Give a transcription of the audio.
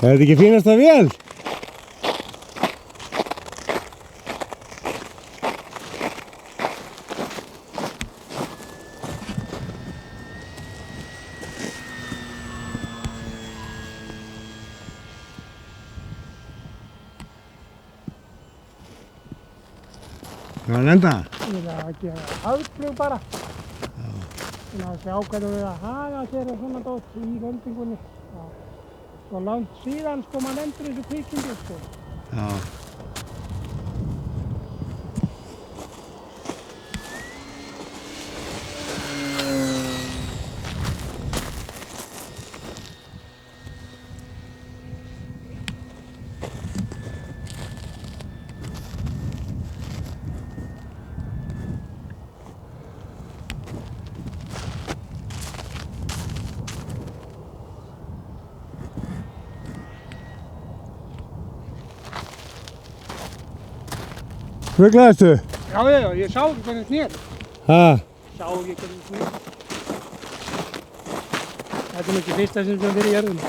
Er þetta ekki fínasta vél? Hvað er enda? Ég er að gera aðflug bara. Til að sjá hvernig við að haga sér og svona dót í röndingunni. Svo langt síðan sko maður endur þessu kvikindi sko. Já. Sviglaðistu? Já, ég sá ekki hvernig snýr. Hæ? Sá ekki hvernig snýr. Þetta er ekki fyrsta sem við erum í jörðum.